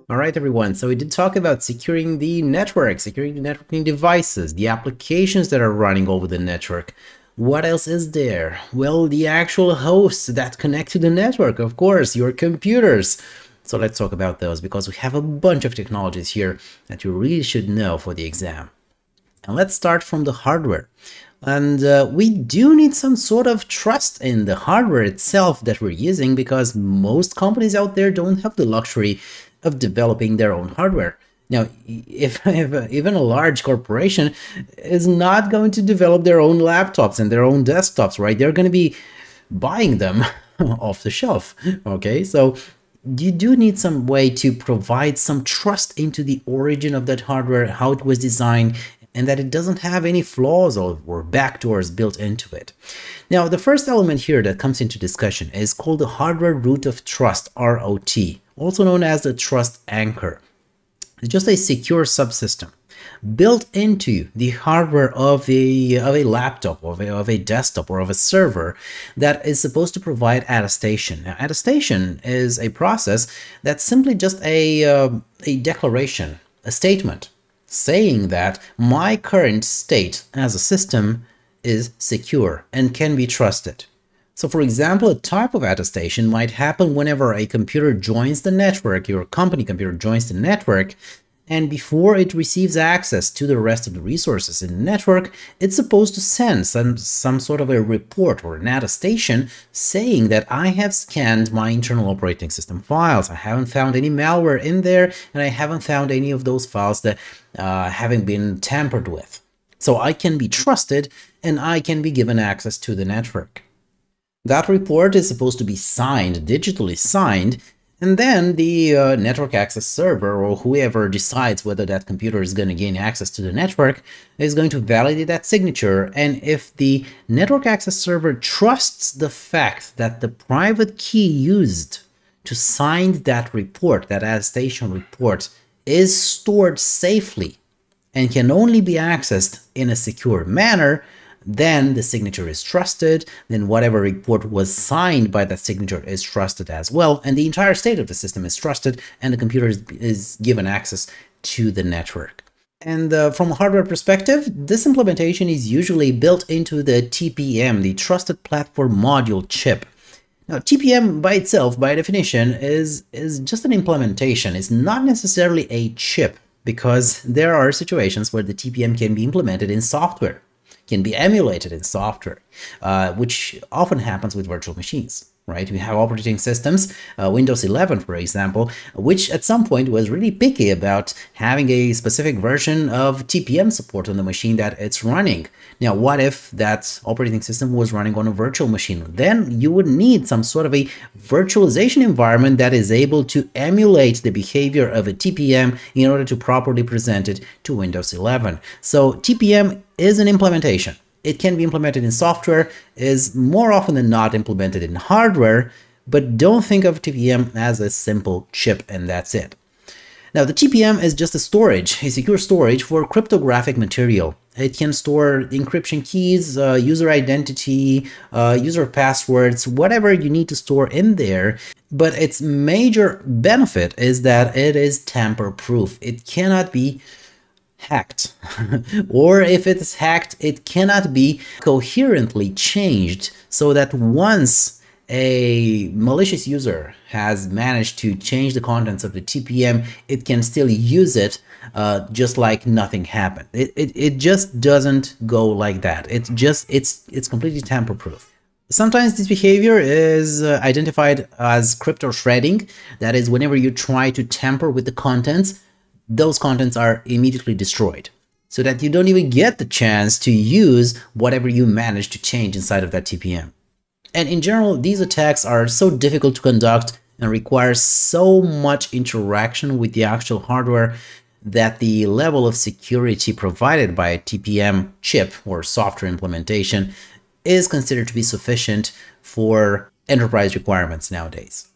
All right, everyone. So we did talk about securing the network, securing the networking devices, the applications that are running over the network. What else is there? Well, the actual hosts that connect to the network, of course, your computers. So let's talk about those because we have a bunch of technologies here that you really should know for the exam. And let's start from the hardware. And we do need some sort of trust in the hardware itself that we're using because most companies out there don't have the luxury of developing their own hardware. Now, if even a large corporation is not going to develop their own laptops and their own desktops, right? They're going to be buying them off the shelf, okay? So you do need some way to provide some trust into the origin of that hardware, how it was designed, and that it doesn't have any flaws or backdoors built into it. Now, the first element here that comes into discussion is called the hardware root of trust, ROT, also known as the trust anchor. It's just a secure subsystem built into the hardware of a laptop, of a desktop, or of a server that is supposed to provide attestation. Now, attestation is a process that's simply just a declaration, a statement, saying that my current state as a system is secure and can be trusted. So for example, a type of attestation might happen whenever a computer joins the network, your company computer joins the network, and before it receives access to the rest of the resources in the network, it's supposed to send some sort of a report or an attestation saying that I have scanned my internal operating system files. I haven't found any malware in there, and I haven't found any of those files that haven't been tampered with. So I can be trusted and I can be given access to the network. That report is supposed to be signed, digitally signed, and then the network access server or whoever decides whether that computer is going to gain access to the network is going to validate that signature. And if the network access server trusts the fact that the private key used to sign that report, that attestation report, is stored safely and can only be accessed in a secure manner, then the signature is trusted, then whatever report was signed by that signature is trusted as well, and the entire state of the system is trusted, and the computer is given access to the network. And from a hardware perspective, this implementation is usually built into the TPM, the Trusted Platform Module chip. Now, TPM by itself, by definition, is just an implementation. It's not necessarily a chip, because there are situations where the TPM can be implemented in software, can be emulated in software, which often happens with virtual machines, right? We have operating systems, Windows 11, for example, which at some point was really picky about having a specific version of TPM support on the machine that it's running. Now, what if that operating system was running on a virtual machine? Then you would need some sort of a virtualization environment that is able to emulate the behavior of a TPM in order to properly present it to Windows 11. So TPM is an implementation. It can be implemented in software, is more often than not implemented in hardware, but don't think of TPM as a simple chip and that's it. Now, the TPM is just a storage, a secure storage for cryptographic material. It can store encryption keys, user identity, user passwords, whatever you need to store in there. But its major benefit is that it is tamper-proof. It cannot be hacked, or if it's hacked, it cannot be coherently changed so that once a malicious user has managed to change the contents of the TPM, it can still use it just like nothing happened. It just doesn't go like that. It's completely tamper-proof. Sometimes this behavior is identified as crypto shredding. That is, whenever you try to tamper with the contents, those contents are immediately destroyed so that you don't even get the chance to use whatever you managed to change inside of that TPM. And in general, these attacks are so difficult to conduct and require so much interaction with the actual hardware that the level of security provided by a TPM chip or software implementation is considered to be sufficient for enterprise requirements nowadays.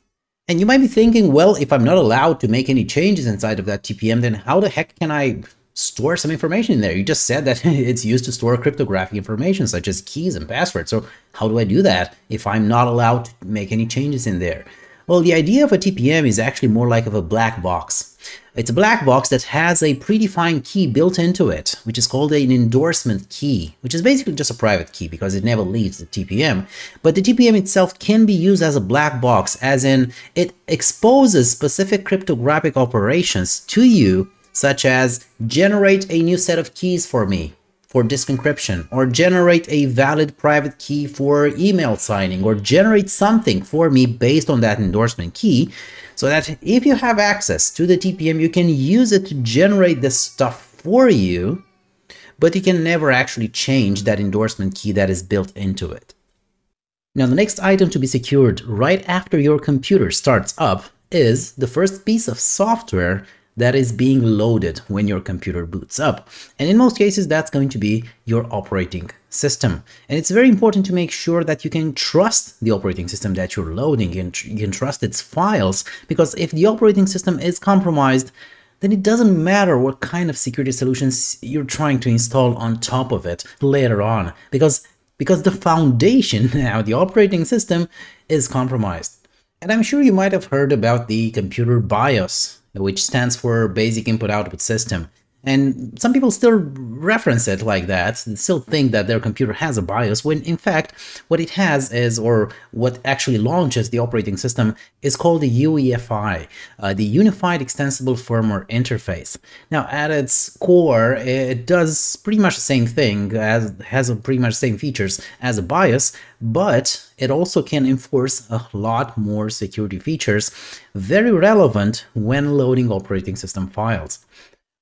And you might be thinking, well, if I'm not allowed to make any changes inside of that TPM, then how the heck can I store some information in there? You just said that it's used to store cryptographic information such as keys and passwords. So how do I do that if I'm not allowed to make any changes in there? Well, the idea of a TPM is actually more like of a black box. It's a black box that has a predefined key built into it, which is called an endorsement key, which is basically just a private key because it never leaves the TPM. But the TPM itself can be used as a black box, as in it exposes specific cryptographic operations to you, such as generate a new set of keys for me for disk encryption, or generate a valid private key for email signing, or generate something for me based on that endorsement key, so that if you have access to the TPM, you can use it to generate this stuff for you, but you can never actually change that endorsement key that is built into it. Now, the next item to be secured right after your computer starts up is the first piece of software that is being loaded when your computer boots up. And in most cases, that's going to be your operating system. And it's very important to make sure that you can trust the operating system that you're loading, and you can trust its files, because if the operating system is compromised, then it doesn't matter what kind of security solutions you're trying to install on top of it later on, because the foundation, now the operating system, is compromised. And I'm sure you might have heard about the computer BIOS, which stands for Basic Input-Output System. And some people still reference it like that, still think that their computer has a BIOS, when in fact what it has is, or what actually launches the operating system, is called the UEFI, the Unified Extensible Firmware Interface. Now, at its core, it does pretty much the same thing, has pretty much the same features as a BIOS, but it also can enforce a lot more security features, very relevant when loading operating system files.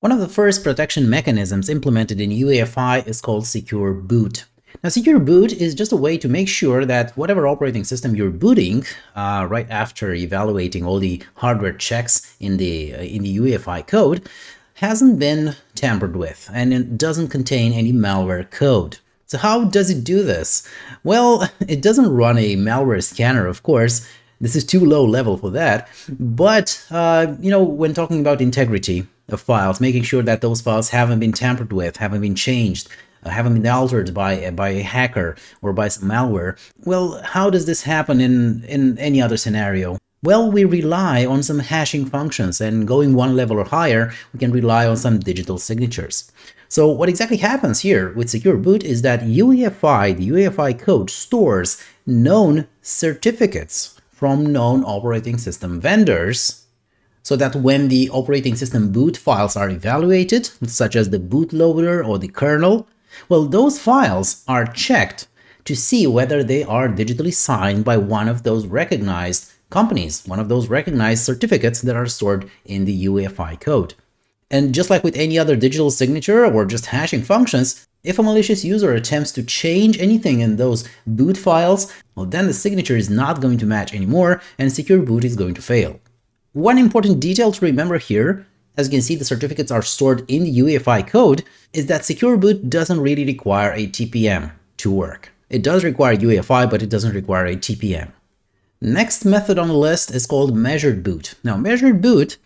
One of the first protection mechanisms implemented in UEFI is called Secure Boot. Now, Secure Boot is just a way to make sure that whatever operating system you're booting, right after evaluating all the hardware checks in the UEFI code, hasn't been tampered with and it doesn't contain any malware code. So how does it do this? Well, it doesn't run a malware scanner, of course. This is too low level for that. But, when talking about integrity of files, making sure that those files haven't been tampered with, haven't been changed, haven't been altered by a hacker or by some malware. Well, how does this happen in any other scenario? Well, we rely on some hashing functions, and going one level or higher, we can rely on some digital signatures. So what exactly happens here with Secure Boot is that UEFI, the UEFI code, stores known certificates from known operating system vendors, so that when the operating system boot files are evaluated, such as the bootloader or the kernel, well, those files are checked to see whether they are digitally signed by one of those recognized companies, one of those recognized certificates that are stored in the UEFI code. And just like with any other digital signature or just hashing functions, if a malicious user attempts to change anything in those boot files, well, then the signature is not going to match anymore and Secure Boot is going to fail. One important detail to remember here, as you can see the certificates are stored in the UEFI code, is that Secure Boot doesn't really require a TPM to work. It does require UEFI, but it doesn't require a TPM. Next method on the list is called measured boot. Now, measured boot,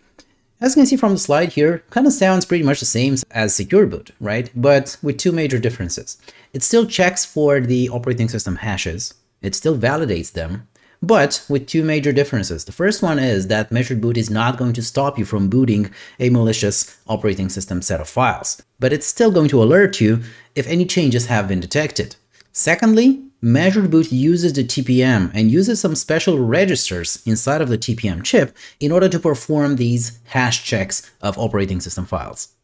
as you can see from the slide here, kind of sounds pretty much the same as Secure Boot, right? But with two major differences. It still checks for the operating system hashes, it still validates them, but with two major differences. The first one is that measured boot is not going to stop you from booting a malicious operating system set of files, but it's still going to alert you if any changes have been detected. Secondly, measured boot uses the TPM and uses some special registers inside of the TPM chip in order to perform these hash checks of operating system files.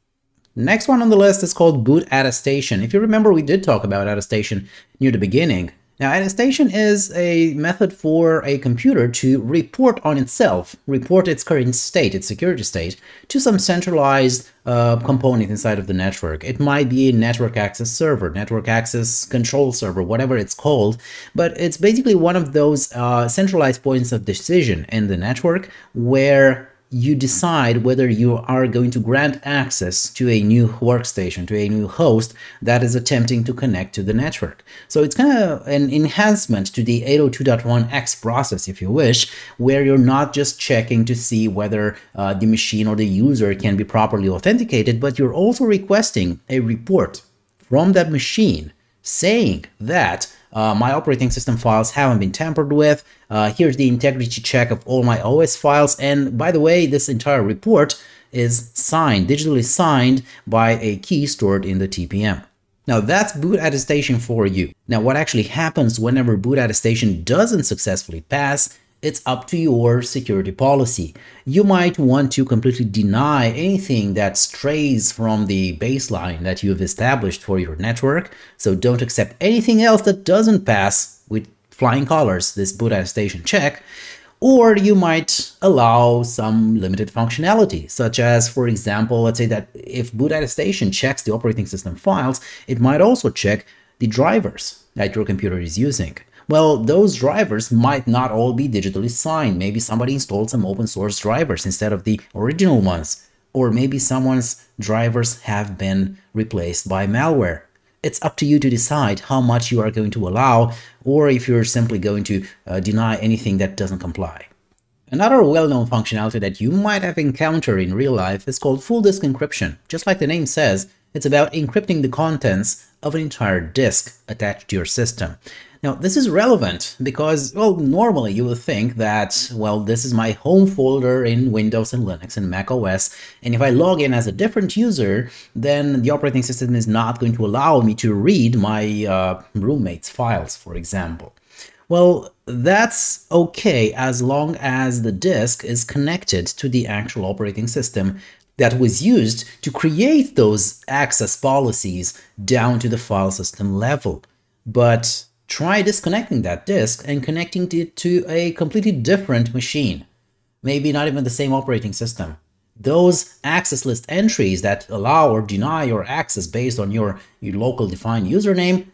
Next one on the list is called boot attestation. If you remember, we did talk about attestation near the beginning. Now, attestation is a method for a computer to report on itself, report its current state, its security state, to some centralized component inside of the network. It might be a network access server, network access control server, whatever it's called, but it's basically one of those centralized points of decision in the network where you decide whether you are going to grant access to a new workstation, to a new host that is attempting to connect to the network. So it's kind of an enhancement to the 802.1x process, if you wish, where you're not just checking to see whether the machine or the user can be properly authenticated, but you're also requesting a report from that machine saying that my operating system files haven't been tampered with. Here's the integrity check of all my OS files. And by the way, this entire report is signed, digitally signed by a key stored in the TPM. Now that's boot attestation for you. Now what actually happens whenever boot attestation doesn't successfully pass, it's up to your security policy. You might want to completely deny anything that strays from the baseline that you've established for your network. So don't accept anything else that doesn't pass with flying colors, this boot attestation check. Or you might allow some limited functionality, such as, for example, let's say that if boot attestation checks the operating system files, it might also check the drivers that your computer is using. Well, those drivers might not all be digitally signed. Maybe somebody installed some open source drivers instead of the original ones. Or maybe someone's drivers have been replaced by malware. It's up to you to decide how much you are going to allow, or if you're simply going to deny anything that doesn't comply. Another well-known functionality that you might have encountered in real life is called full disk encryption. Just like the name says, it's about encrypting the contents of an entire disk attached to your system. Now, this is relevant because, well, normally you would think that, well, this is my home folder in Windows and Linux and Mac OS, and if I log in as a different user, then the operating system is not going to allow me to read my roommate's files, for example. Well, that's okay as long as the disk is connected to the actual operating system that was used to create those access policies down to the file system level. But try disconnecting that disk and connecting it to a completely different machine. Maybe not even the same operating system. Those access list entries that allow or deny your access based on your local defined username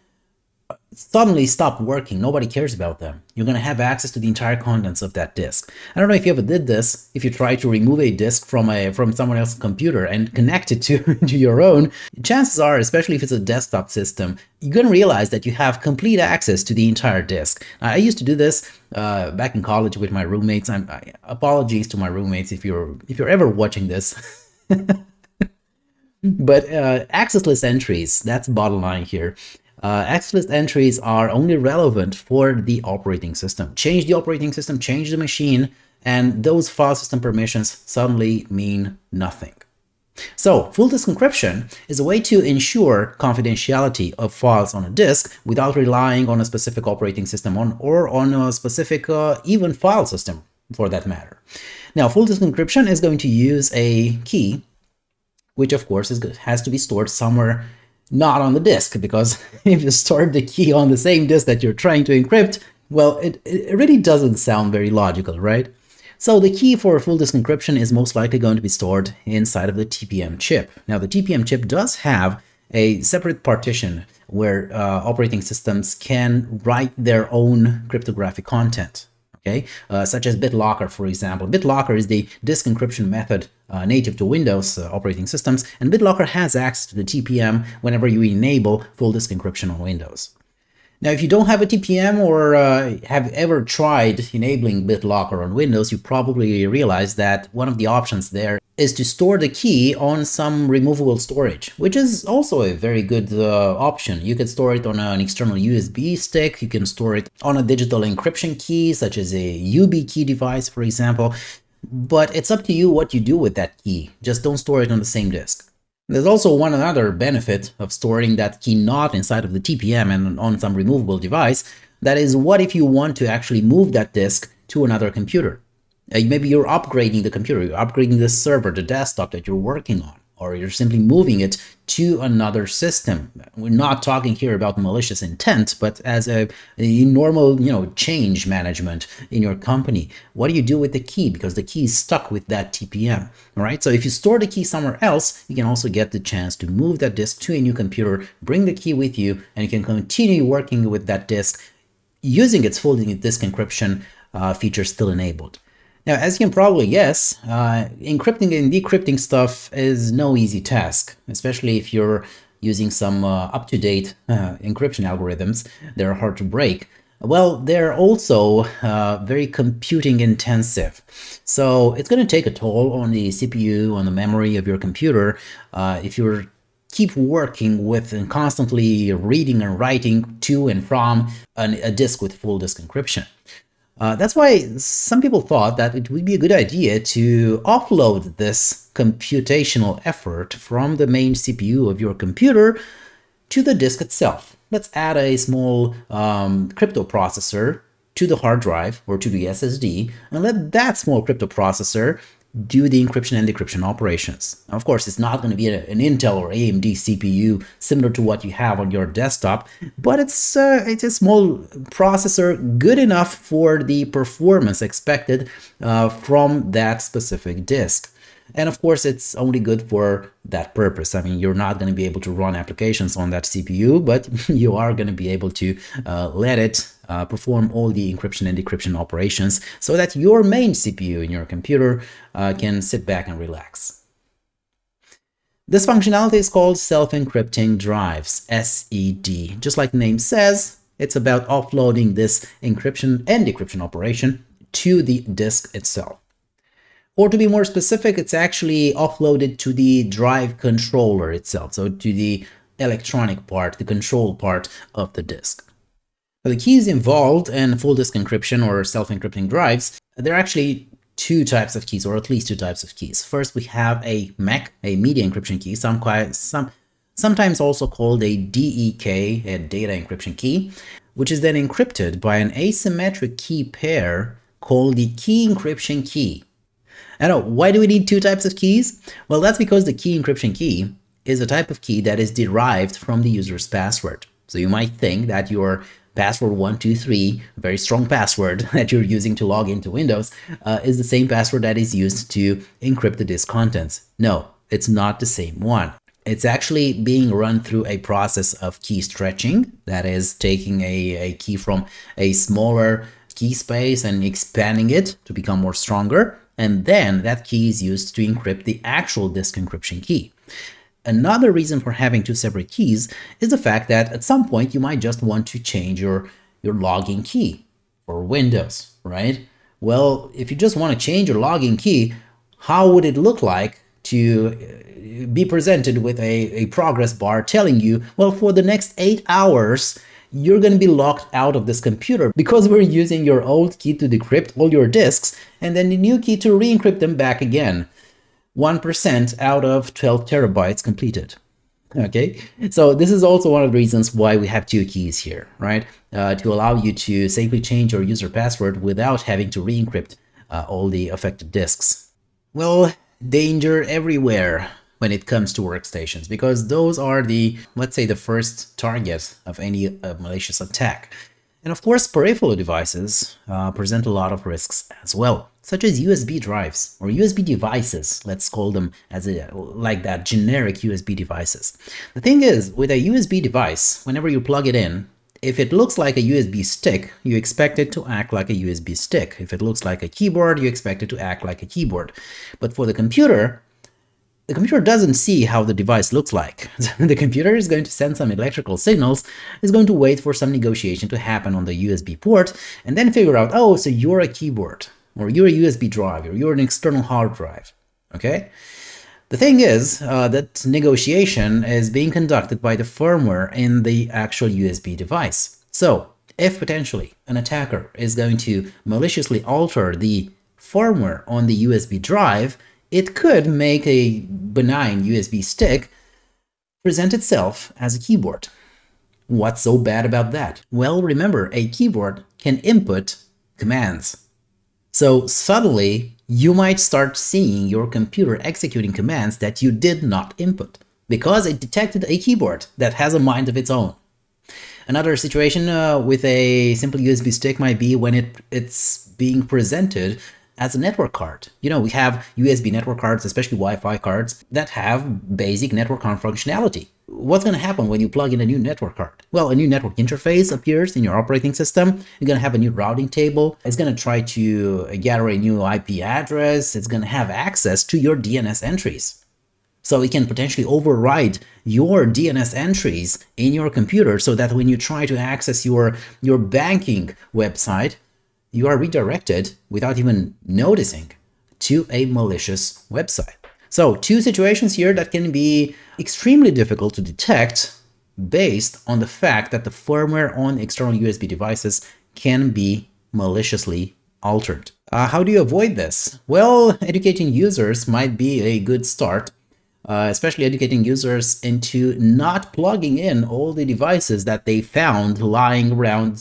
suddenly stop working. Nobody cares about them. You're going to have access to the entire contents of that disk. I don't know if you ever did this. If you try to remove a disk from someone else's computer and connect it to, to your own, chances are, especially if it's a desktop system, you're going to realize that you have complete access to the entire disk. I used to do this back in college with my roommates. Apologies to my roommates if you're ever watching this. But access list entries, that's the bottom line here. Access list entries are only relevant for the operating system. Change the operating system, change the machine, and those file system permissions suddenly mean nothing. So, full disk encryption is a way to ensure confidentiality of files on a disk without relying on a specific operating system or on a specific even file system, for that matter. Now, full disk encryption is going to use a key, which of course has to be stored somewhere not on the disk, because if you store the key on the same disk that you're trying to encrypt, well, it really doesn't sound very logical, right? So the key for full disk encryption is most likely going to be stored inside of the TPM chip. Now, the TPM chip does have a separate partition where operating systems can write their own cryptographic content. Okay, such as BitLocker, for example. BitLocker is the disk encryption method native to Windows operating systems, and BitLocker has access to the TPM whenever you enable full disk encryption on Windows. Now, if you don't have a TPM or have ever tried enabling BitLocker on Windows, you probably realize that one of the options there is to store the key on some removable storage, which is also a very good option. You can store it on an external USB stick, you can store it on a digital encryption key, such as a YubiKey device, for example, but it's up to you what you do with that key. Just don't store it on the same disk. There's also one other benefit of storing that key not inside of the TPM and on some removable device. That is, what if you want to actually move that disk to another computer? Maybe you're upgrading the computer, you're upgrading the server, the desktop that you're working on, or you're simply moving it to another system. We're not talking here about malicious intent, but as a normal, change management in your company. What do you do with the key? Because the key is stuck with that TPM, all right? So if you store the key somewhere else, you can also get the chance to move that disk to a new computer, bring the key with you, and you can continue working with that disk using its full disk encryption feature still enabled. Now, as you can probably guess, encrypting and decrypting stuff is no easy task, especially if you're using some up-to-date encryption algorithms. They're hard to break. Well, they're also very computing intensive. So it's going to take a toll on the CPU, on the memory of your computer, if you're keep working with and constantly reading and writing to and from a disk with full disk encryption. That's why some people thought that it would be a good idea to offload this computational effort from the main CPU of your computer to the disk itself. Let's add a small crypto processor to the hard drive or to the SSD, and let that small crypto processor do the encryption and decryption operations. Now, of course, it's not going to be an Intel or AMD CPU similar to what you have on your desktop, but it's a small processor good enough for the performance expected from that specific disk. And of course, it's only good for that purpose. I mean, you're not going to be able to run applications on that CPU, but you are going to be able to let it perform all the encryption and decryption operations so that your main CPU in your computer can sit back and relax. This functionality is called self-encrypting drives, SED. Just like the name says, it's about offloading this encryption and decryption operation to the disk itself. Or to be more specific, it's actually offloaded to the drive controller itself, so to the electronic part, the control part of the disk. Now, the keys involved in full disk encryption or self-encrypting drives, there are actually two types of keys, or at least two types of keys. First, we have a MEC, a media encryption key, sometimes also called a DEK, a data encryption key, which is then encrypted by an asymmetric key pair called the key encryption key. I know, why do we need two types of keys? Well, that's because the key encryption key is a type of key that is derived from the user's password. So you might think that your password 123, a very strong password that you're using to log into Windows, is the same password that is used to encrypt the disk contents. No, it's not the same one. It's actually being run through a process of key stretching, that is taking a key from a smaller key space and expanding it to become more stronger. And then that key is used to encrypt the actual disk encryption key. Another reason for having two separate keys is the fact that at some point you might just want to change your login key for Windows, right? Well, if you just want to change your login key, how would it look like to be presented with a progress bar telling you, well, for the next 8 hours, you're going to be locked out of this computer because we're using your old key to decrypt all your disks and then the new key to re-encrypt them back again. 1% out of 12 terabytes completed. Okay, so this is also one of the reasons why we have two keys here, right? To allow you to safely change your user password without having to re-encrypt all the affected disks. Well, danger everywhere when it comes to workstations, because those are the, let's say, the first target of any malicious attack. And of course, peripheral devices present a lot of risks as well, such as USB drives or USB devices. Let's call them as like that, generic USB devices. The thing is, with a USB device, whenever you plug it in, if it looks like a USB stick, you expect it to act like a USB stick. If it looks like a keyboard, you expect it to act like a keyboard. But for the computer doesn't see how the device looks like. The computer is going to send some electrical signals, is going to wait for some negotiation to happen on the USB port, and then figure out, oh, so you're a keyboard, or you're a USB drive, or you're an external hard drive, okay? The thing is that negotiation is being conducted by the firmware in the actual USB device. So, if potentially an attacker is going to maliciously alter the firmware on the USB drive, it could make a benign USB stick present itself as a keyboard. What's so bad about that? Well, remember, a keyboard can input commands. So suddenly, you might start seeing your computer executing commands that you did not input because it detected a keyboard that has a mind of its own. Another situation with a simple USB stick might be when it's being presented as a network card. You know, we have USB network cards, especially Wi-Fi cards, that have basic network card functionality. What's going to happen when you plug in a new network card? Well, a new network interface appears in your operating system. You're going to have a new routing table. It's going to try to gather a new IP address. It's going to have access to your DNS entries. So it can potentially override your DNS entries in your computer so that when you try to access your banking website, you are redirected without even noticing to a malicious website. So two situations here that can be extremely difficult to detect based on the fact that the firmware on external USB devices can be maliciously altered. How do you avoid this? Well, educating users might be a good start, especially educating users into not plugging in all the devices that they found lying around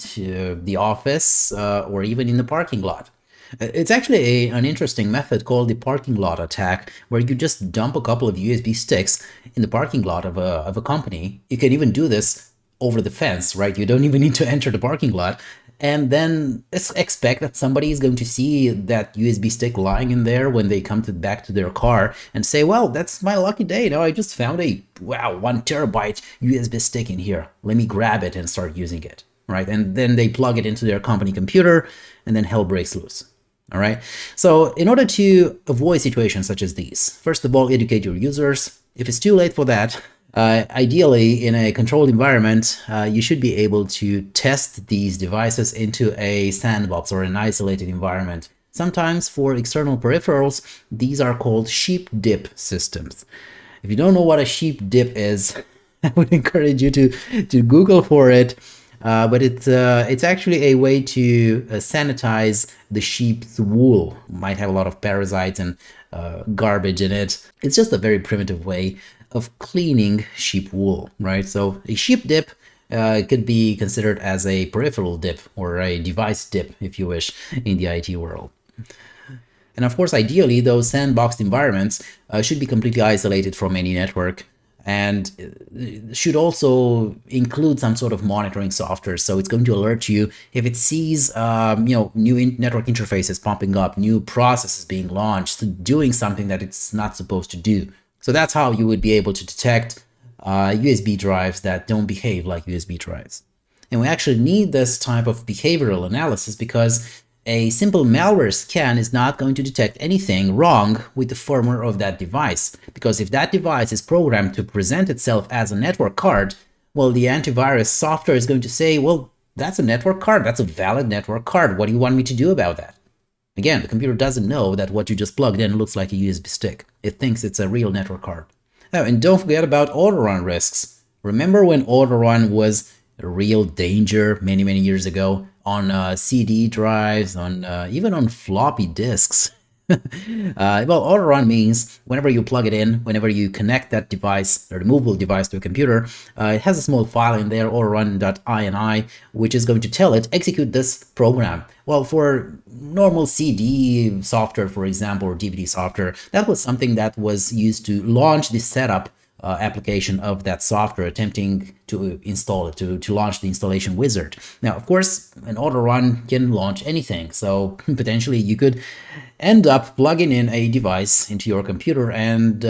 the office or even in the parking lot. It's actually an interesting method called the parking lot attack, where you just dump a couple of USB sticks in the parking lot of a company. You can even do this over the fence, right? You don't even need to enter the parking lot. And then expect that somebody is going to see that USB stick lying in there when they come back to their car and say, well, that's my lucky day. Now I just found a, wow, 1 terabyte USB stick in here. Let me grab it and start using it, right? And then they plug it into their company computer and then hell breaks loose. All right. So in order to avoid situations such as these, first of all, educate your users. If it's too late for that, ideally, in a controlled environment, you should be able to test these devices into a sandbox or an isolated environment. Sometimes for external peripherals, these are called sheep dip systems. If you don't know what a sheep dip is, I would encourage you to Google for it. But it's actually a way to sanitize the sheep's wool. Might have a lot of parasites and garbage in it. It's just a very primitive way of cleaning sheep wool, right? So a sheep dip could be considered as a peripheral dip or a device dip, if you wish, in the IT world. And of course, ideally, those sandboxed environments should be completely isolated from any network, and should also include some sort of monitoring software. So it's going to alert you if it sees new network interfaces popping up, new processes being launched, doing something that it's not supposed to do. So that's how you would be able to detect USB drives that don't behave like USB drives. And we actually need this type of behavioral analysis because a simple malware scan is not going to detect anything wrong with the firmware of that device. Because if that device is programmed to present itself as a network card, well, the antivirus software is going to say, well, that's a network card. That's a valid network card. What do you want me to do about that? Again, the computer doesn't know that what you just plugged in looks like a USB stick. It thinks it's a real network card. Now, and don't forget about auto-run risks. Remember when auto-run was a real danger many, many years ago on CD drives, on even on floppy disks? Well, auto-run means whenever you plug it in, whenever you connect that device, or removable device, to a computer, it has a small file in there, autorun.ini, which is going to tell it, execute this program. Well, for normal CD software, for example, or DVD software, that was something that was used to launch the setup application of that software, attempting to install it, to launch the installation wizard. Now, of course, an auto run can launch anything, so potentially you could end up plugging in a device into your computer and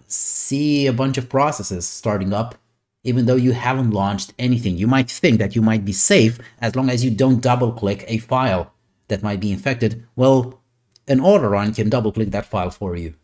see a bunch of processes starting up, even though you haven't launched anything. You might think that you might be safe as long as you don't double-click a file that might be infected. Well, an auto run can double-click that file for you.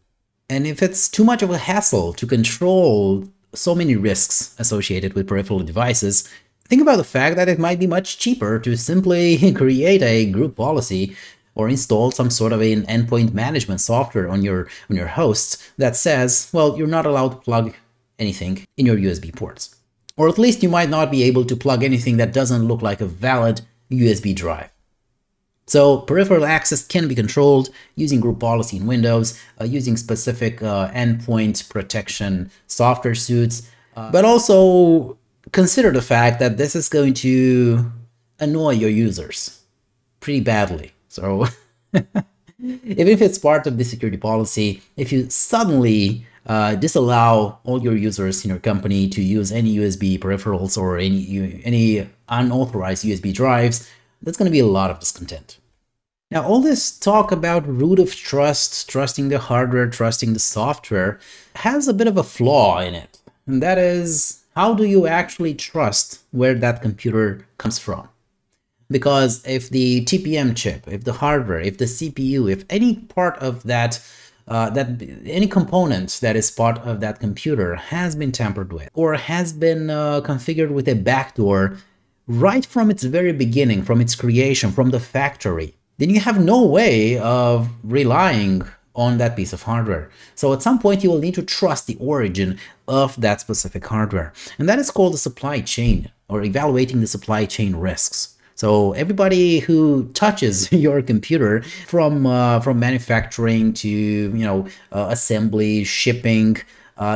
And if it's too much of a hassle to control so many risks associated with peripheral devices, think about the fact that it might be much cheaper to simply create a group policy or install some sort of an endpoint management software on your hosts that says, well, you're not allowed to plug anything in your USB ports. Or at least you might not be able to plug anything that doesn't look like a valid USB drive. So peripheral access can be controlled using group policy in Windows, using specific endpoint protection software suites, but also consider the fact that this is going to annoy your users pretty badly. So even if it's part of the security policy, if you suddenly disallow all your users in your company to use any USB peripherals or any unauthorized USB drives, that's going to be a lot of discontent. Now, all this talk about root of trust, trusting the hardware, trusting the software, has a bit of a flaw in it. And that is, how do you actually trust where that computer comes from? Because if the TPM chip, if the hardware, if the CPU, if any part of that, any component that is part of that computer has been tampered with or has been configured with a backdoor right from its very beginning, from its creation, from the factory, then you have no way of relying on that piece of hardware. So at some point you will need to trust the origin of that specific hardware. And that is called the supply chain, or evaluating the supply chain risks. So everybody who touches your computer, from manufacturing to assembly, shipping,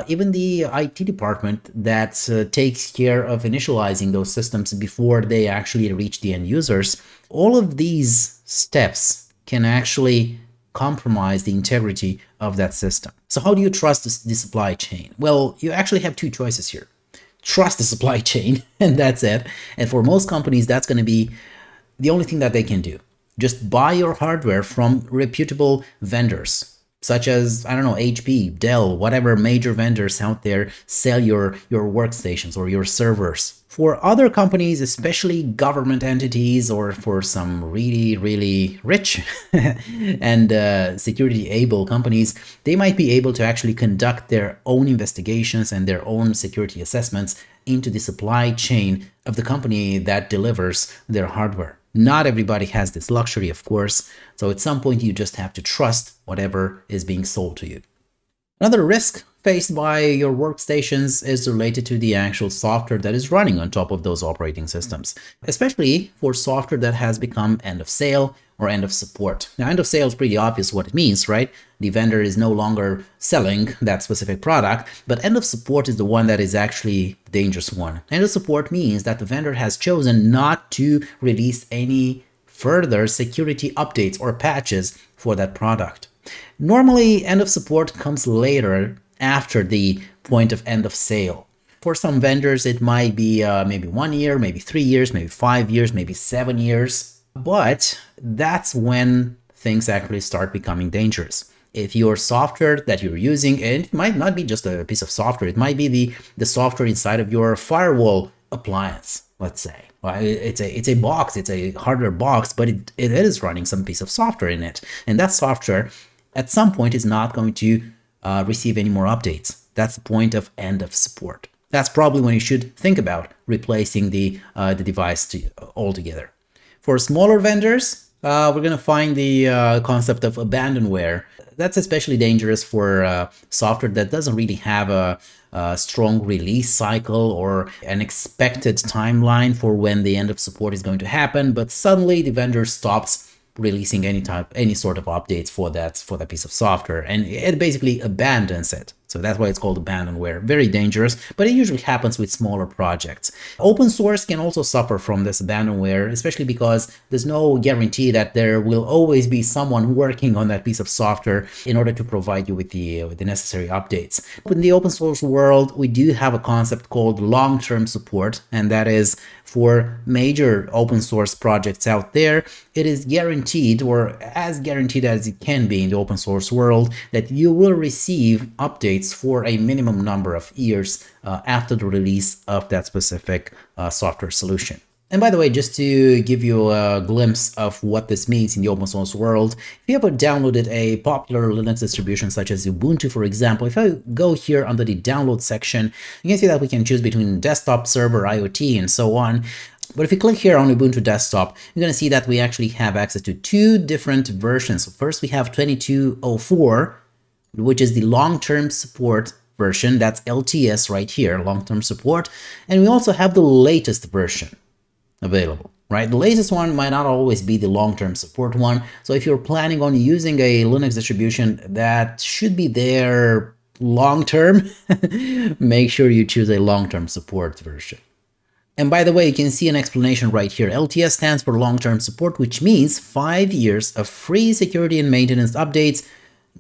even the IT department that takes care of initializing those systems before they actually reach the end users, all of these steps can actually compromise the integrity of that system. So how do you trust the supply chain? Well, you actually have two choices here. Trust the supply chain, and that's it. And for most companies, that's going to be the only thing that they can do. Just buy your hardware from reputable vendors, such as, I don't know, HP, Dell, whatever major vendors out there sell your workstations or your servers. For other companies, especially government entities, or for some really, really rich and security-able companies, they might be able to actually conduct their own investigations and their own security assessments into the supply chain of the company that delivers their hardware. Not everybody has this luxury, of course, so at some point you just have to trust whatever is being sold to you. Another risk faced by your workstations is related to the actual software that is running on top of those operating systems, especially for software that has become end of sale or end of support. Now, end of sale is pretty obvious what it means, right? The vendor is no longer selling that specific product, but end of support is the one that is actually the dangerous one. End of support means that the vendor has chosen not to release any further security updates or patches for that product. Normally, end of support comes later, after the point of end of sale. For some vendors, it might be maybe 1 year, maybe 3 years, maybe 5 years, maybe 7 years. But that's when things actually start becoming dangerous. If your software that you're using, and it might not be just a piece of software, it might be the software inside of your firewall appliance, let's say. Well, it's a box, it's a hardware box, but it is running some piece of software in it. And that software at some point is not going to receive any more updates. That's the point of end of support. That's probably when you should think about replacing the device altogether. For smaller vendors, we're going to find the concept of abandonware. That's especially dangerous for software that doesn't really have a strong release cycle or an expected timeline for when the end of support is going to happen, but suddenly the vendor stops releasing any sort of updates for that piece of software, and it basically abandons it. So that's why it's called abandonware. Very dangerous, but it usually happens with smaller projects. Open source can also suffer from this abandonware, especially because there's no guarantee that there will always be someone working on that piece of software in order to provide you with the necessary updates. But in the open source world, we do have a concept called long-term support, and that is for major open source projects out there. It is guaranteed, or as guaranteed as it can be in the open source world, that you will receive updates for a minimum number of years after the release of that specific software solution. And by the way, just to give you a glimpse of what this means in the open source world, if you ever downloaded a popular Linux distribution such as Ubuntu, for example, if I go here under the download section, you can see that we can choose between desktop, server, IoT, and so on. But if you click here on Ubuntu desktop, you're going to see that we actually have access to two different versions. So first, we have 2204, which is the long-term support version. That's LTS right here, long-term support. And we also have the latest version available, right? The latest one might not always be the long-term support one. So if you're planning on using a Linux distribution that should be there long-term, make sure you choose a long-term support version. And by the way, you can see an explanation right here. LTS stands for long-term support, which means 5 years of free security and maintenance updates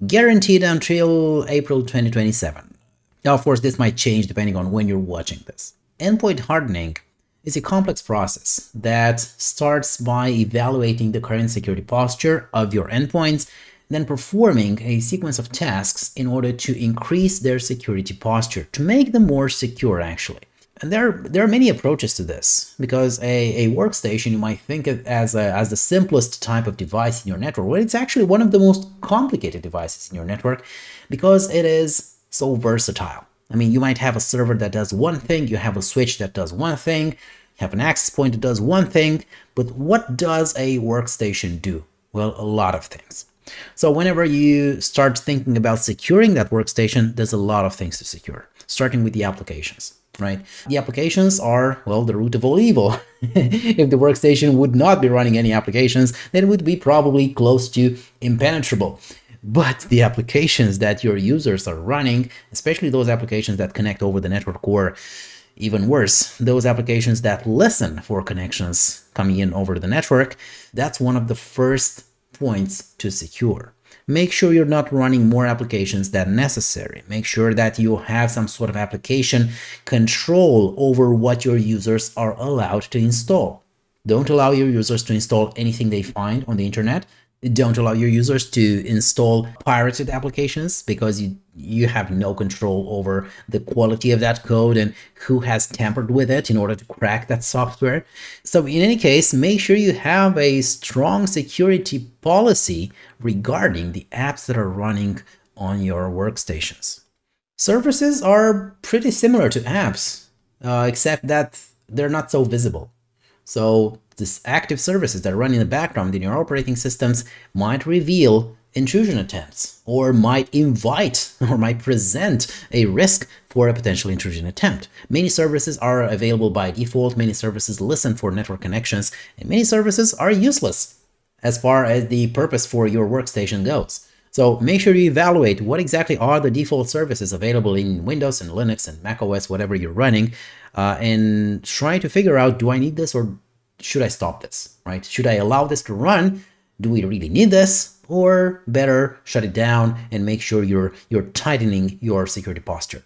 guaranteed until April 2027. Now, of course, this might change depending on when you're watching this. Endpoint hardening is a complex process that starts by evaluating the current security posture of your endpoints, then performing a sequence of tasks in order to increase their security posture, to make them more secure, actually. And there are many approaches to this, because a workstation you might think of as the simplest type of device in your network. Well, it's actually one of the most complicated devices in your network because it is so versatile. I mean, you might have a server that does one thing, you have a switch that does one thing, you have an access point that does one thing, but what does a workstation do? Well, a lot of things. So whenever you start thinking about securing that workstation, there's a lot of things to secure, starting with the applications, right? The applications are, well, the root of all evil. If the workstation would not be running any applications, then it would be probably close to impenetrable. But the applications that your users are running, especially those applications that connect over the network, or even worse, those applications that listen for connections coming in over the network, that's one of the first points to secure. Make sure you're not running more applications than necessary. Make sure that you have some sort of application control over what your users are allowed to install. Don't allow your users to install anything they find on the internet. Don't allow your users to install pirated applications, because you have no control over the quality of that code and who has tampered with it in order to crack that software. So in any case, make sure you have a strong security policy regarding the apps that are running on your workstations. Services are pretty similar to apps, except that they're not so visible. So these active services that run in the background in your operating systems might reveal intrusion attempts, or might invite or might present a risk for a potential intrusion attempt. Many services are available by default, many services listen for network connections, and many services are useless as far as the purpose for your workstation goes. So make sure you evaluate what exactly are the default services available in Windows and Linux and macOS, whatever you're running, and try to figure out, do I need this or should I stop this, right? Should I allow this to run? Do we really need this? Or better, shut it down and make sure you're tightening your security posture.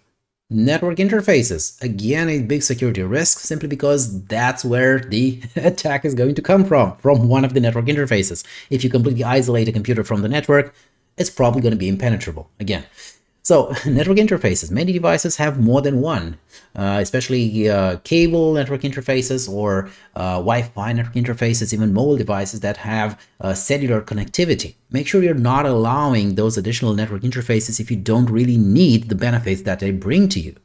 Network interfaces, again, a big security risk, simply because that's where the attack is going to come from one of the network interfaces. If you completely isolate a computer from the network, it's probably going to be impenetrable again. So network interfaces, many devices have more than one, especially cable network interfaces or Wi-Fi network interfaces, even mobile devices that have cellular connectivity. Make sure you're not allowing those additional network interfaces if you don't really need the benefits that they bring to you.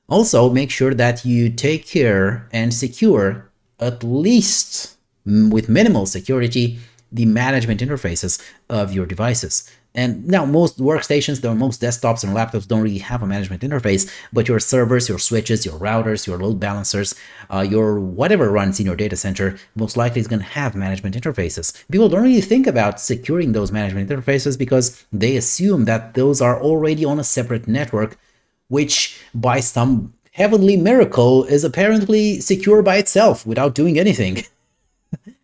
Also, make sure that you take care and secure, at least with minimal security, the management interfaces of your devices. And now most workstations, though most desktops and laptops don't really have a management interface, but your servers, your switches, your routers, your load balancers, your whatever runs in your data center, most likely is going to have management interfaces. People don't really think about securing those management interfaces because they assume that those are already on a separate network, which by some heavenly miracle is apparently secure by itself without doing anything.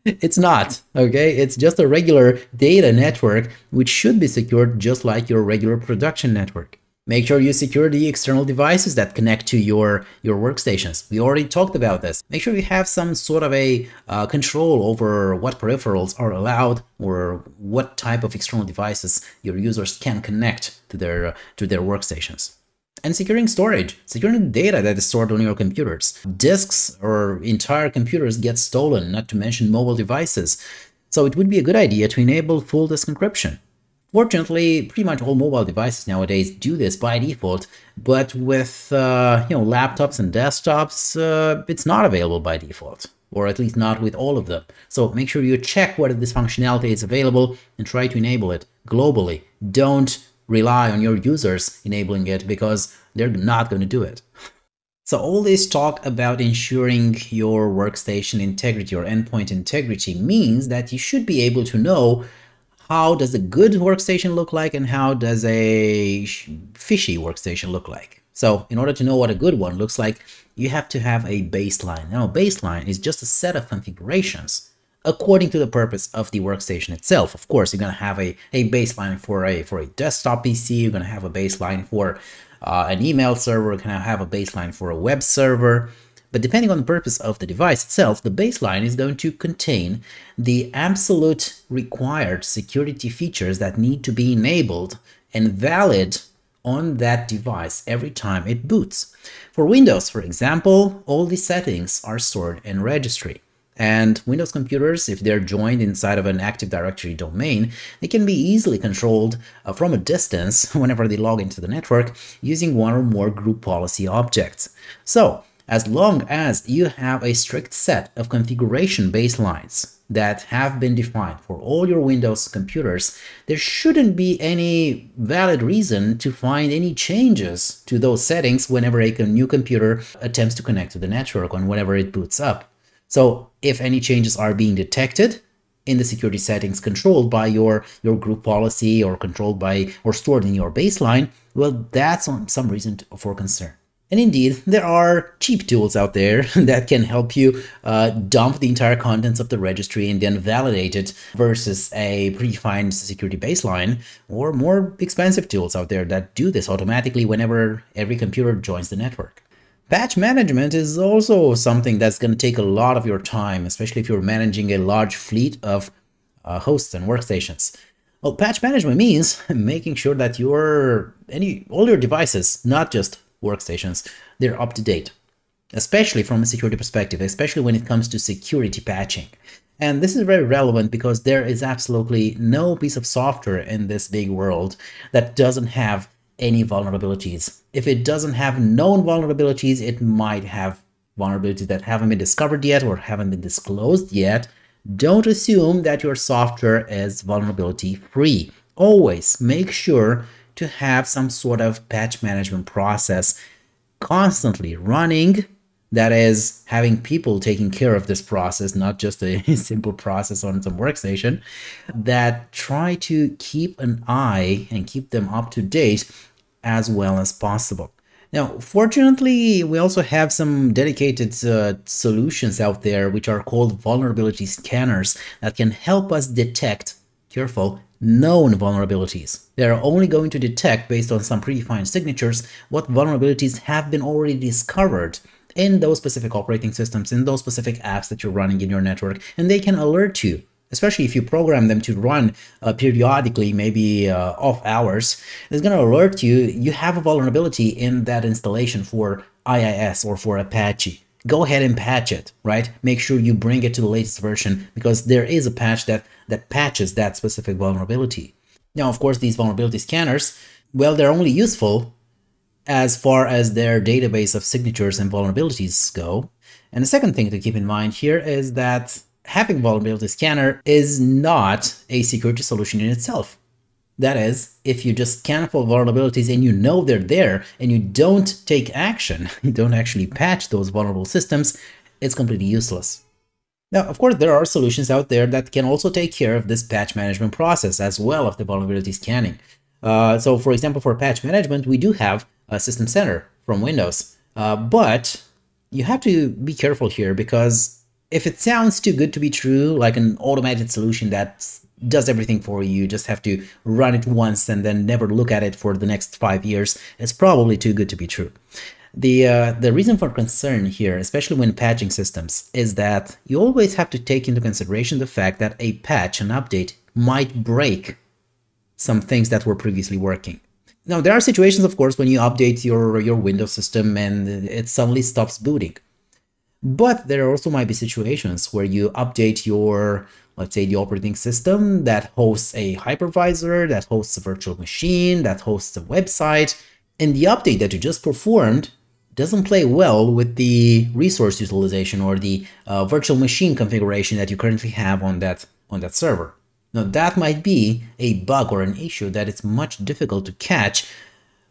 It's not, okay? It's just a regular data network, which should be secured just like your regular production network. Make sure you secure the external devices that connect to your workstations. We already talked about this. Make sure you have some sort of a control over what peripherals are allowed or what type of external devices your users can connect to their workstations. And securing storage, securing data that is stored on your computers. Disks or entire computers get stolen, not to mention mobile devices. So it would be a good idea to enable full disk encryption. Fortunately, pretty much all mobile devices nowadays do this by default, but with laptops and desktops, it's not available by default, or at least not with all of them. So make sure you check whether this functionality is available and try to enable it globally. Don't rely on your users enabling it because they're not going to do it. So all this talk about ensuring your workstation integrity or endpoint integrity means that you should be able to know how does a good workstation look like and how does a fishy workstation look like. So in order to know what a good one looks like, you have to have a baseline. Now, a baseline is just a set of configurations according to the purpose of the workstation itself. Of course, you're going to have a baseline for a desktop PC, you're going to have a baseline for an email server, you're going to have a baseline for a web server. But depending on the purpose of the device itself, the baseline is going to contain the absolute required security features that need to be enabled and valid on that device every time it boots. For Windows, for example, all the settings are stored in registry. And Windows computers, if they're joined inside of an Active Directory domain, they can be easily controlled from a distance whenever they log into the network using one or more group policy objects. So, as long as you have a strict set of configuration baselines that have been defined for all your Windows computers, there shouldn't be any valid reason to find any changes to those settings whenever a new computer attempts to connect to the network and whenever it boots up. So if any changes are being detected in the security settings controlled by your group policy or controlled by or stored in your baseline, well, that's some reason for concern. And indeed, there are cheap tools out there that can help you dump the entire contents of the registry and then validate it versus a predefined security baseline, or more expensive tools out there that do this automatically whenever every computer joins the network. Patch management is also something that's going to take a lot of your time, especially if you're managing a large fleet of hosts and workstations. Well, patch management means making sure that all your devices, not just workstations, they're up to date, especially from a security perspective, especially when it comes to security patching. And this is very relevant because there is absolutely no piece of software in this big world that doesn't have any vulnerabilities. If it doesn't have known vulnerabilities, it might have vulnerabilities that haven't been discovered yet or haven't been disclosed yet. Don't assume that your software is vulnerability free. Always make sure to have some sort of patch management process constantly running, that is having people taking care of this process, not just a simple process on some workstation, that try to keep an eye and keep them up to date as well as possible. Now, fortunately, we also have some dedicated solutions out there which are called vulnerability scanners that can help us detect, careful, known vulnerabilities. They are only going to detect, based on some predefined signatures, what vulnerabilities have been already discovered in those specific operating systems, in those specific apps that you're running in your network, and they can alert you, especially if you program them to run periodically, maybe off hours. It's going to alert you have a vulnerability in that installation for IIS or for Apache. Go ahead and patch it, right? Make sure you bring it to the latest version, because there is a patch that patches that specific vulnerability. Now, of course, these vulnerability scanners, well, they're only useful as far as their database of signatures and vulnerabilities go. And the second thing to keep in mind here is that having vulnerability scanner is not a security solution in itself. That is, if you just scan for vulnerabilities and you know they're there and you don't take action, you don't actually patch those vulnerable systems, it's completely useless. Now, of course, there are solutions out there that can also take care of this patch management process as well of the vulnerability scanning. So, for example, for patch management, we do have a System Center from Windows, but you have to be careful here, because if it sounds too good to be true, like an automated solution that does everything for you, you just have to run it once and then never look at it for the next 5 years, it's probably too good to be true. The reason for concern here, especially when patching systems, is that you always have to take into consideration the fact that a patch, an update, might break some things that were previously working. Now, there are situations, of course, when you update your Windows system and it suddenly stops booting. But there also might be situations where you update your, let's say, the operating system that hosts a hypervisor, that hosts a virtual machine, that hosts a website, and the update that you just performed doesn't play well with the resource utilization or the virtual machine configuration that you currently have on that server. Now, that might be a bug or an issue that it's much difficult to catch,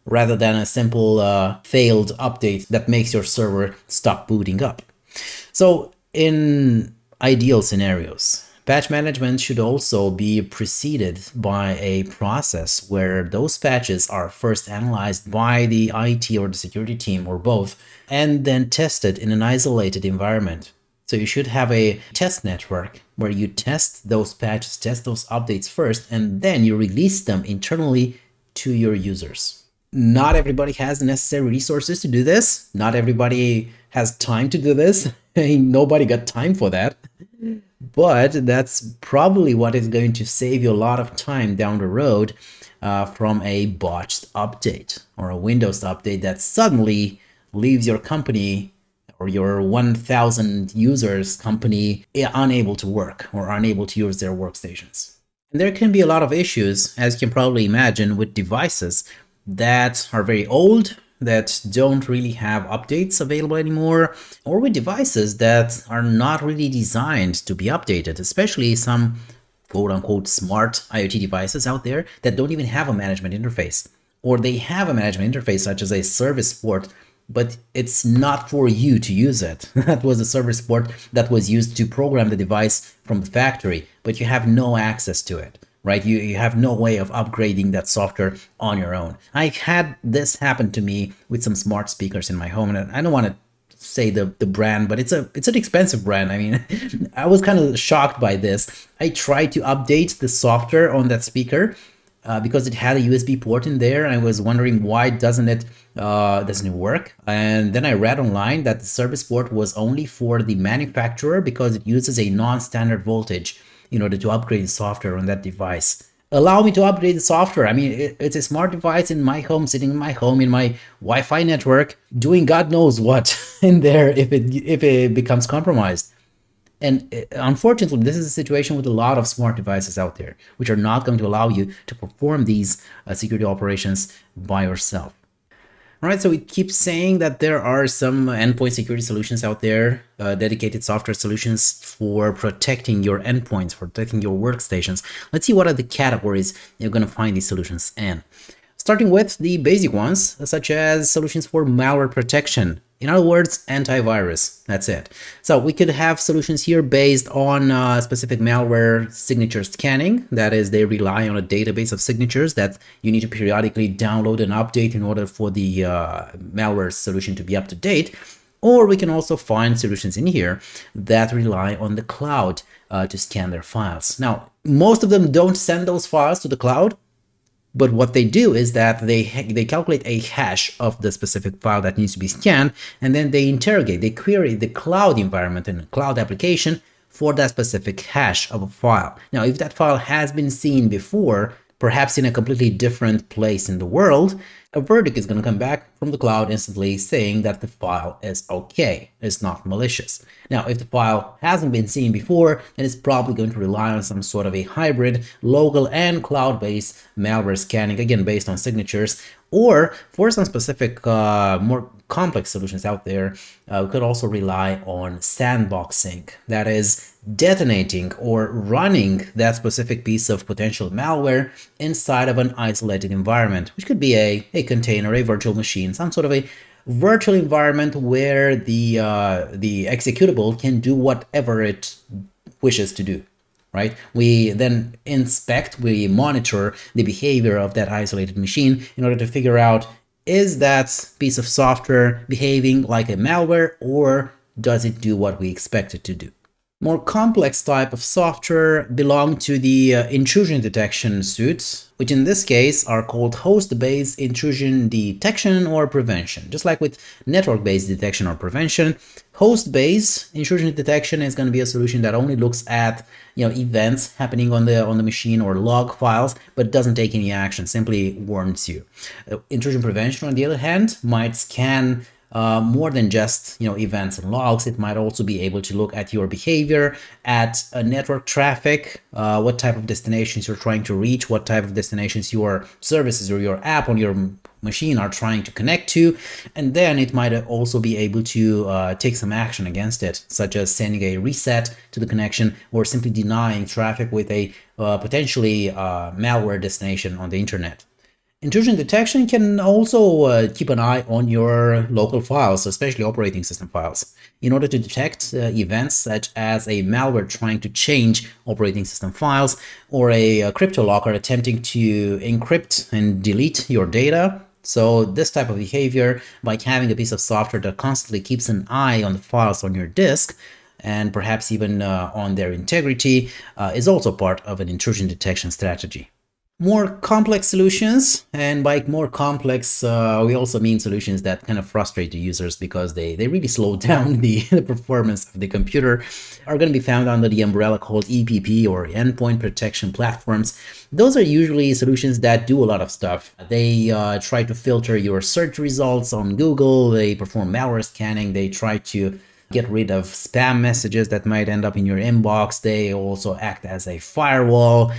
rather than a simple failed update that makes your server stop booting up. So in ideal scenarios, patch management should also be preceded by a process where those patches are first analyzed by the IT or the security team or both, and then tested in an isolated environment. So you should have a test network where you test those patches, test those updates first, and then you release them internally to your users. Not everybody has the necessary resources to do this. Not everybody has time to do this. Nobody got time for that. But that's probably what is going to save you a lot of time down the road from a botched update or a Windows update that suddenly leaves your company or your 1,000 users company unable to work or unable to use their workstations. And there can be a lot of issues, as you can probably imagine, with devices that are very old, that don't really have updates available anymore, or with devices that are not really designed to be updated, especially some quote-unquote smart IoT devices out there that don't even have a management interface, or they have a management interface such as a service port, but it's not for you to use it. That was a service port that was used to program the device from the factory, but you have no access to it, right? You have no way of upgrading that software on your own. I've had this happen to me with some smart speakers in my home, and I don't want to say the brand, but it's an expensive brand. I mean, I was kind of shocked by this. I tried to update the software on that speaker because it had a USB port in there. I was wondering why doesn't it work? And then I read online that the service port was only for the manufacturer because it uses a non-standard voltage in order to upgrade the software on that device. Allow me to upgrade the software. I mean, it's a smart device in my home, sitting in my home, in my Wi-Fi network, doing God knows what in there if it becomes compromised. And unfortunately, this is a situation with a lot of smart devices out there, which are not going to allow you to perform these security operations by yourself. All right, so it keeps saying that there are some endpoint security solutions out there, dedicated software solutions for protecting your endpoints, for protecting your workstations. Let's see what are the categories you're going to find these solutions in. Starting with the basic ones, such as solutions for malware protection. In other words, antivirus. That's it. So we could have solutions here based on specific malware signature scanning. That is, they rely on a database of signatures that you need to periodically download and update in order for the malware solution to be up to date. Or we can also find solutions in here that rely on the cloud to scan their files. Now, most of them don't send those files to the cloud. But what they do is that they calculate a hash of the specific file that needs to be scanned, and then they query the cloud environment and cloud application for that specific hash of a file. Now, if that file has been seen before, perhaps in a completely different place in the world, a verdict is going to come back from the cloud instantly saying that the file is okay, it's not malicious. Now, if the file hasn't been seen before, then it's probably going to rely on some sort of a hybrid local and cloud-based malware scanning, again, based on signatures, or for some specific, more complex solutions out there, we could also rely on sandboxing. That is, detonating or running that specific piece of potential malware inside of an isolated environment, which could be a container, a virtual machine, some sort of a virtual environment where the executable can do whatever it wishes to do. Right? We then inspect, we monitor the behavior of that isolated machine in order to figure out, is that piece of software behaving like a malware, or does it do what we expect it to do? More complex type of software belong to the intrusion detection suites, which in this case are called host-based intrusion detection or prevention. Just like with network-based detection or prevention, host-based intrusion detection is going to be a solution that only looks at events happening on the machine or log files, but doesn't take any action, simply warns you. Intrusion prevention, on the other hand, might scan more than just events and logs. It might also be able to look at your behavior, at network traffic, what type of destinations you're trying to reach, what type of destinations your services or your app on your machine are trying to connect to, and then it might also be able to take some action against it, such as sending a reset to the connection or simply denying traffic with a potentially malware destination on the internet. Intrusion detection can also keep an eye on your local files, especially operating system files, in order to detect events such as a malware trying to change operating system files, or a crypto locker attempting to encrypt and delete your data. So this type of behavior, by having a piece of software that constantly keeps an eye on the files on your disk, and perhaps even on their integrity, is also part of an intrusion detection strategy. More complex solutions, and by more complex, we also mean solutions that kind of frustrate the users because they really slow down the performance of the computer, are going to be found under the umbrella called EPP, or Endpoint Protection Platforms. Those are usually solutions that do a lot of stuff. They try to filter your search results on Google, they perform malware scanning, they try to get rid of spam messages that might end up in your inbox, they also act as a firewall,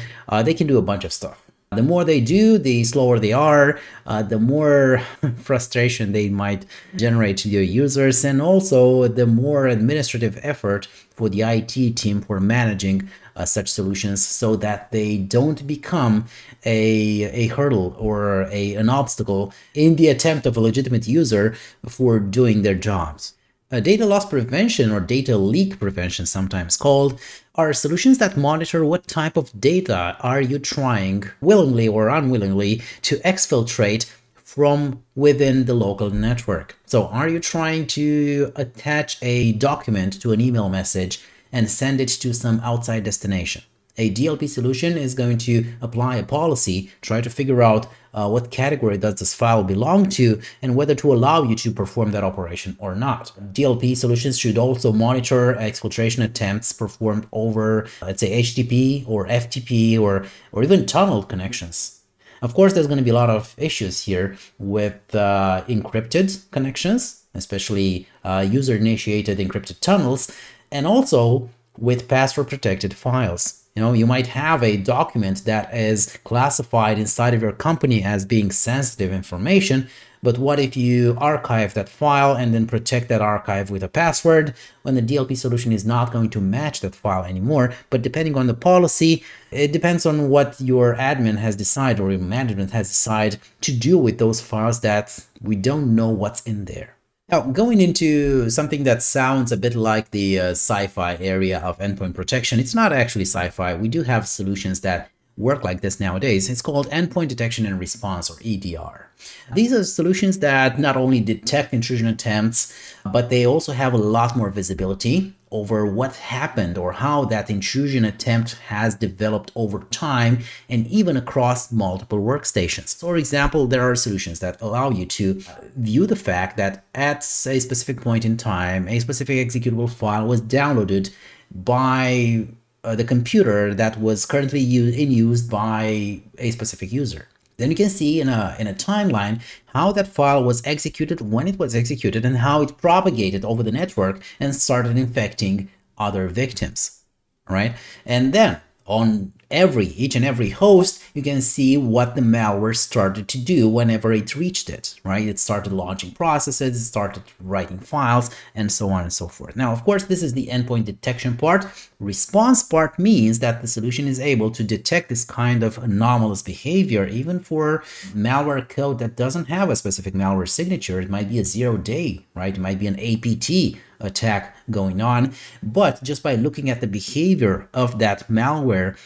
they can do a bunch of stuff. The more they do, the slower they are, the more frustration they might generate to your users, and also the more administrative effort for the IT team for managing such solutions, so that they don't become a hurdle or an obstacle in the attempt of a legitimate user for doing their jobs. Data loss prevention, or data leak prevention sometimes called, are solutions that monitor what type of data are you trying, willingly or unwillingly, to exfiltrate from within the local network. So are you trying to attach a document to an email message and send it to some outside destination? A DLP solution is going to apply a policy, try to figure out what category does this file belong to, and whether to allow you to perform that operation or not. DLP solutions should also monitor exfiltration attempts performed over, let's say, HTTP or FTP or even tunnel connections. Of course, there's going to be a lot of issues here with encrypted connections, especially user-initiated encrypted tunnels, and also with password-protected files. You might have a document that is classified inside of your company as being sensitive information, but what if you archive that file and then protect that archive with a password, when the DLP solution is not going to match that file anymore? But depending on the policy, it depends on what your admin has decided or your management has decided to do with those files that we don't know what's in there. Now, going into something that sounds a bit like the sci-fi area of endpoint protection, it's not actually sci-fi. We do have solutions that work like this nowadays. It's called Endpoint Detection and Response, or EDR. These are solutions that not only detect intrusion attempts, but they also have a lot more visibility over what happened or how that intrusion attempt has developed over time and even across multiple workstations. For example, there are solutions that allow you to view the fact that at a specific point in time, a specific executable file was downloaded by the computer that was currently in use by a specific user. Then you can see in a timeline how that file was executed, when it was executed, and how it propagated over the network and started infecting other victims, right? And then on each and every host, you can see what the malware started to do whenever it reached it, right? It started launching processes, it started writing files, and so on and so forth. Now, of course, this is the endpoint detection part. Response part means that the solution is able to detect this kind of anomalous behavior, even for malware code that doesn't have a specific malware signature. It might be a 0-day, right? It might be an APT attack going on, but just by looking at the behavior of that malware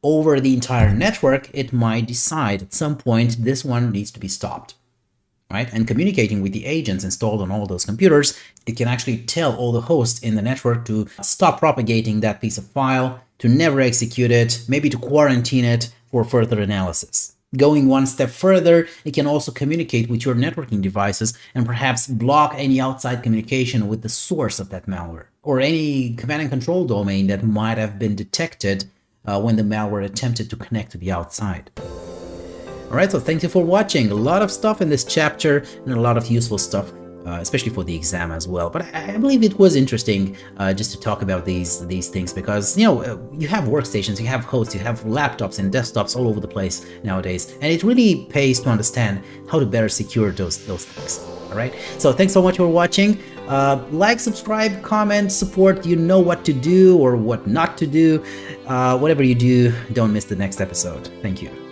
over the entire network, it might decide at some point this one needs to be stopped, right? And communicating with the agents installed on all those computers, it can actually tell all the hosts in the network to stop propagating that piece of file, to never execute it, maybe to quarantine it for further analysis. Going one step further, it can also communicate with your networking devices and perhaps block any outside communication with the source of that malware, or any command and control domain that might have been detected when the malware attempted to connect to the outside. Alright, so thank you for watching. A lot of stuff in this chapter and a lot of useful stuff, especially for the exam as well. But I believe it was interesting just to talk about these things, because you have workstations, you have hosts, you have laptops and desktops all over the place nowadays, and it really pays to understand how to better secure those things. Alright, so thanks so much for watching. Like, subscribe, comment, support. You know what to do or what not to do. Whatever you do, don't miss the next episode. Thank you.